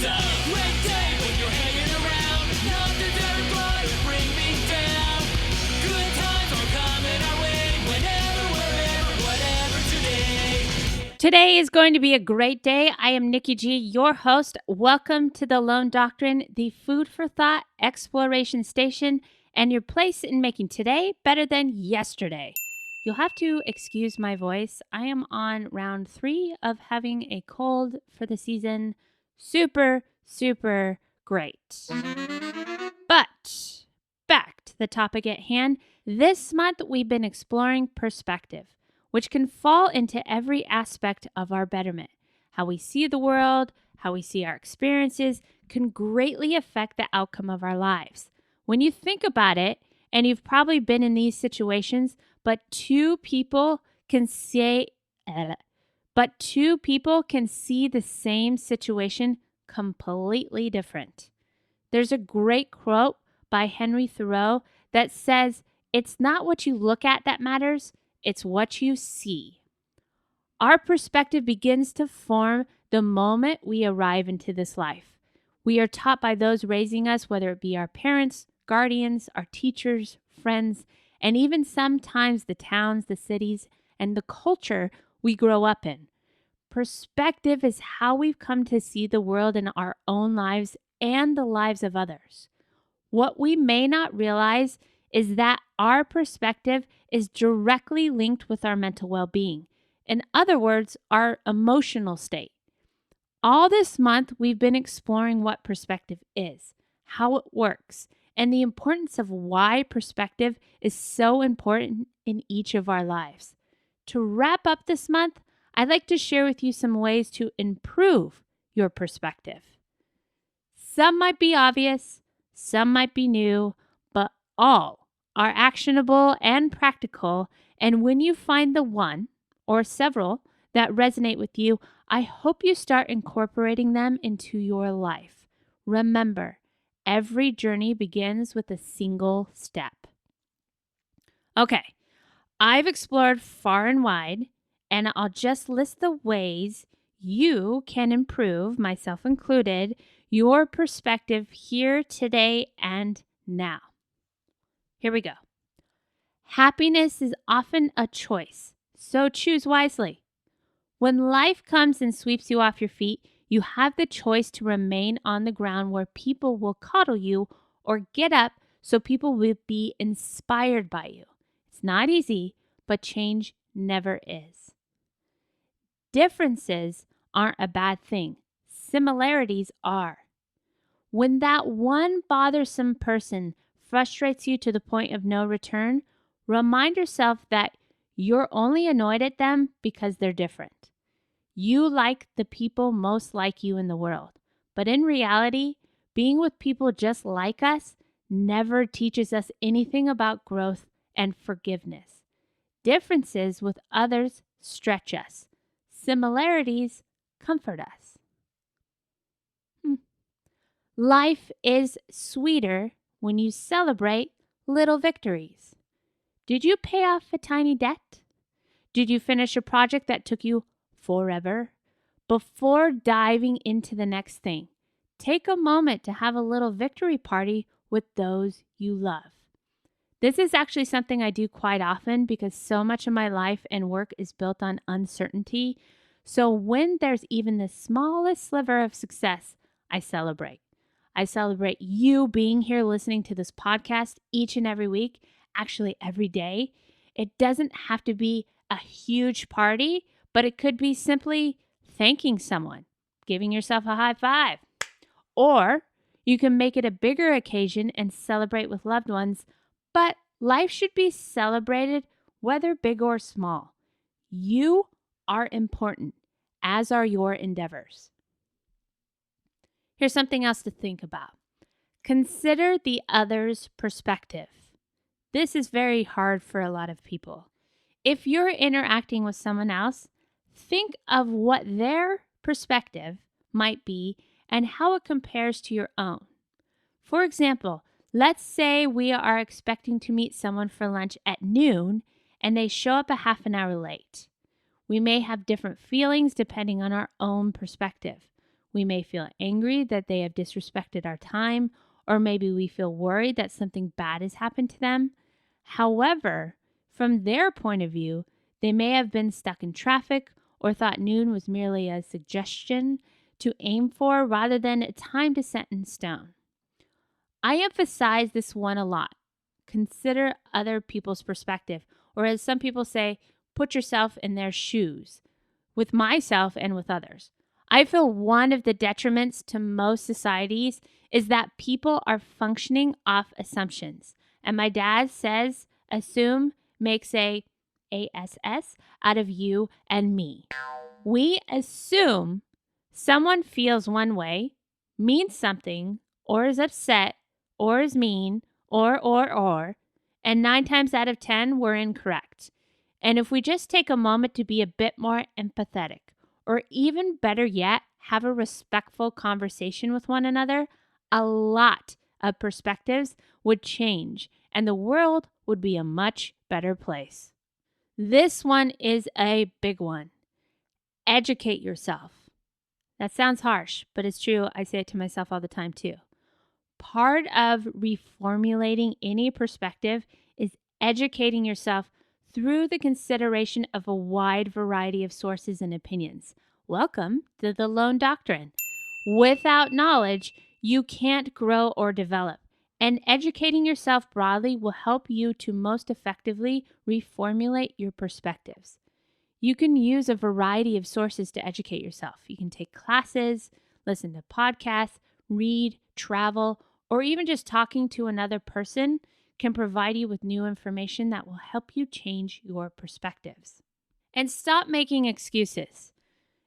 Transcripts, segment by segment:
a great day when you're hanging around. Nothing's ever gonna bring me down. Good times are coming our way. Whenever, wherever, whatever today. Today is going to be a great day. I am Nikki G, your host. Welcome to the Lone Doctrine, the food for thought exploration station, and your place in making today better than yesterday. You'll have to excuse my voice. I am on round 3 of having a cold for the season. Super great. But back to the topic at hand. This month we've been exploring perspective, which can fall into every aspect of our betterment. How we see the world, how we see our experiences can greatly affect the outcome of our lives. When you think about it, and you've probably been in these situations, but two people can see the same situation completely different. There's a great quote by Henry Thoreau that says, "It's not what you look at that matters, it's what you see." Our perspective begins to form the moment we arrive into this life. We are taught by those raising us, whether it be our parents, guardians, our teachers, friends, and even sometimes the towns, the cities, and the culture we grow up in. Perspective is how we've come to see the world in our own lives and the lives of others. What we may not realize is that our perspective is directly linked with our mental well-being. In other words, our emotional state. All this month, we've been exploring what perspective is, how it works, and the importance of why perspective is so important in each of our lives. To wrap up this month, I'd like to share with you some ways to improve your perspective. Some might be obvious, some might be new, but all are actionable and practical. And when you find the one or several that resonate with you, I hope you start incorporating them into your life. Remember, every journey begins with a single step. Okay, I've explored far and wide, and I'll just list the ways you can improve, myself included, your perspective here, today, and now. Here we go. Happiness is often a choice, so choose wisely. When life comes and sweeps you off your feet, you have the choice to remain on the ground where people will coddle you, or get up so people will be inspired by you. It's not easy, but change never is. Differences aren't a bad thing. Similarities are. When that one bothersome person frustrates you to the point of no return, remind yourself that you're only annoyed at them because they're different. You like the people most like you in the world, but in reality, being with people just like us never teaches us anything about growth and forgiveness. Differences with others stretch us. Similarities comfort us. Life is sweeter when you celebrate little victories. Did you pay off a tiny debt? Did you finish a project that took you forever? Before diving into the next thing, take a moment to have a little victory party with those you love. This is actually something I do quite often because so much of my life and work is built on uncertainty. So when there's even the smallest sliver of success, I celebrate. I celebrate you being here listening to this podcast each and every week, actually every day. It doesn't have to be a huge party, but it could be simply thanking someone, giving yourself a high five. Or you can make it a bigger occasion and celebrate with loved ones, but life should be celebrated whether big or small. You are important, as are your endeavors. Here's something else to think about. Consider the other's perspective. This is very hard for a lot of people. If you're interacting with someone else, think of what their perspective might be and how it compares to your own. For example, let's say we are expecting to meet someone for lunch at noon and they show up a half an hour late. We may have different feelings depending on our own perspective. We may feel angry that they have disrespected our time, or maybe we feel worried that something bad has happened to them. However, from their point of view, they may have been stuck in traffic or thought noon was merely a suggestion to aim for rather than a time to set in stone. I emphasize this one a lot. Consider other people's perspective, or as some people say, put yourself in their shoes, with myself and with others. I feel one of the detriments to most societies is that people are functioning off assumptions. And my dad says, assume makes a ASS out of you and me. We assume someone feels one way, means something, or is upset, or is mean, or, and 9 times out of 10, we're incorrect. And if we just take a moment to be a bit more empathetic, or even better yet, have a respectful conversation with one another, a lot of perspectives would change and the world would be a much better place. This one is a big one. Educate yourself. That sounds harsh, but it's true. I say it to myself all the time too. Part of reformulating any perspective is educating yourself through the consideration of a wide variety of sources and opinions. Welcome to the Lone Doctrine. Without knowledge, you can't grow or develop, and educating yourself broadly will help you to most effectively reformulate your perspectives. You can use a variety of sources to educate yourself. You can take classes, listen to podcasts, read, travel, or even just talking to another person can provide you with new information that will help you change your perspectives. And stop making excuses.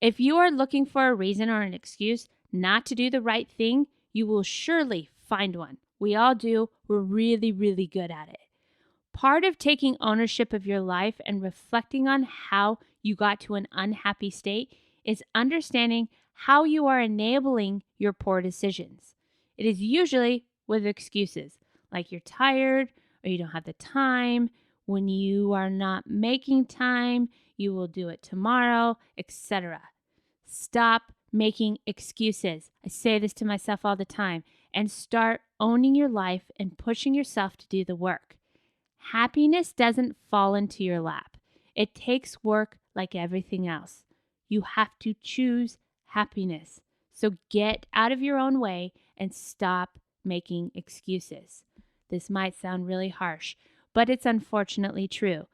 If you are looking for a reason or an excuse not to do the right thing, you will surely find one. We all do. We're really, really good at it. Part of taking ownership of your life and reflecting on how you got to an unhappy state is understanding how you are enabling your poor decisions. It is usually with excuses, like you're tired or you don't have the time. When you are not making time, you will do it tomorrow, etc. Stop making excuses. I say this to myself all the time, and start owning your life and pushing yourself to do the work. Happiness doesn't fall into your lap. It takes work like everything else. You have to choose happiness. So get out of your own way and stop making excuses. This might sound really harsh, but it's unfortunately true.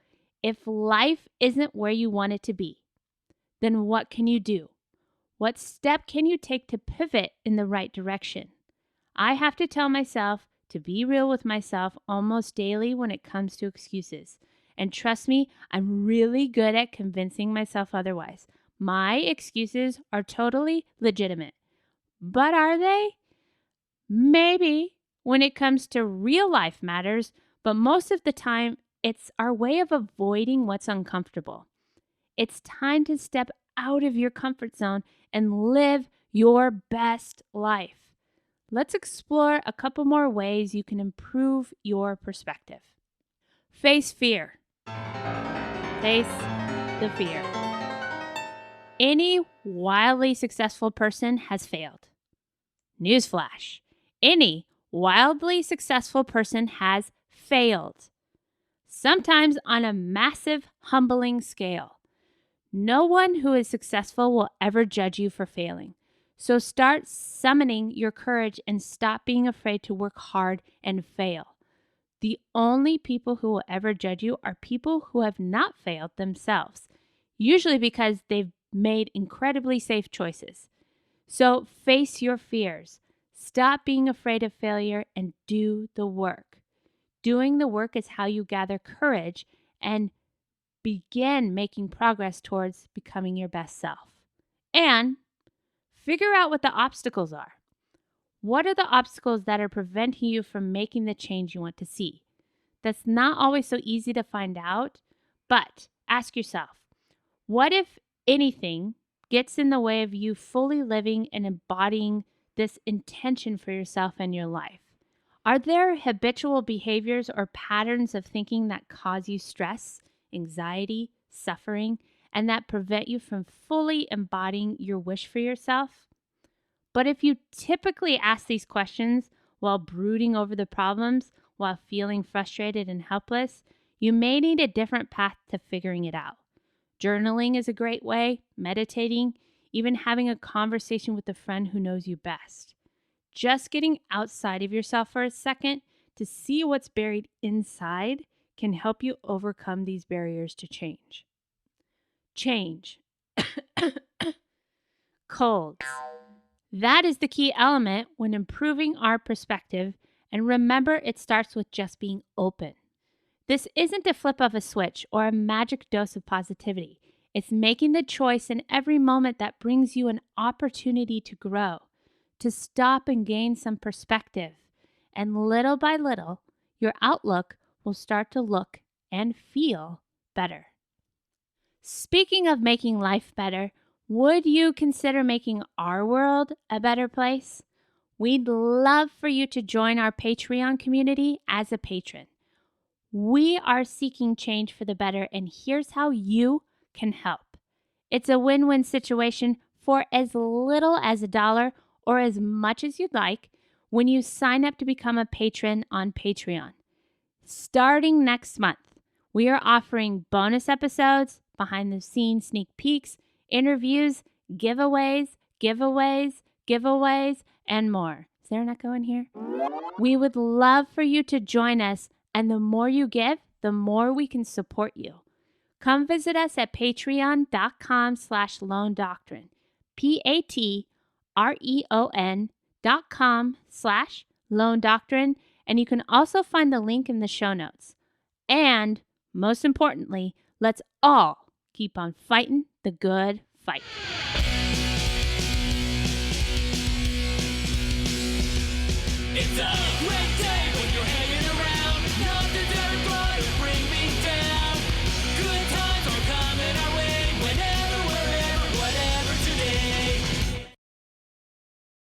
If life isn't where you want it to be, then what can you do? What step can you take to pivot in the right direction? I have to tell myself to be real with myself almost daily when it comes to excuses. And trust me, I'm really good at convincing myself otherwise. My excuses are totally legitimate. But are they? Maybe when it comes to real life matters, but most of the time, it's our way of avoiding what's uncomfortable. It's time to step out of your comfort zone and live your best life. Let's explore a couple more ways you can improve your perspective. Face fear. Face the fear. Any wildly successful person has failed. Newsflash. Any wildly successful person has failed. Sometimes on a massive, humbling scale. No one who is successful will ever judge you for failing. So start summoning your courage and stop being afraid to work hard and fail. The only people who will ever judge you are people who have not failed themselves, usually because they've made incredibly safe choices. So face your fears. Stop being afraid of failure and do the work. Doing the work is how you gather courage and begin making progress towards becoming your best self. And figure out what the obstacles are. What are the obstacles that are preventing you from making the change you want to see? That's not always so easy to find out, but ask yourself, what if anything gets in the way of you fully living and embodying this intention for yourself and your life? Are there habitual behaviors or patterns of thinking that cause you stress, anxiety, suffering, and that prevent you from fully embodying your wish for yourself? But if you typically ask these questions while brooding over the problems, while feeling frustrated and helpless, you may need a different path to figuring it out. Journaling is a great way, meditating, even having a conversation with a friend who knows you best. Just getting outside of yourself for a second to see what's buried inside can help you overcome these barriers to change. Change. Colds. That is the key element when improving our perspective, and remember, it starts with just being open. This isn't a flip of a switch or a magic dose of positivity. It's making the choice in every moment that brings you an opportunity to grow, to stop and gain some perspective. And little by little, your outlook will start to look and feel better. Speaking of making life better, would you consider making our world a better place? We'd love for you to join our Patreon community as a patron. We are seeking change for the better, and here's how you can help. It's a win-win situation for as little as $1 or as much as you'd like when you sign up to become a patron on Patreon. Starting next month, we are offering bonus episodes, behind-the-scenes sneak peeks, interviews, giveaways, and more. Is there an echo in here? We would love for you to join us, and the more you give, the more we can support you. Come visit us at patreon.com/Lone Doctrine, patreon.com/Lone Doctrine, and you can also find the link in the show notes. And most importantly, let's all keep on fighting the good fight. It's a great day.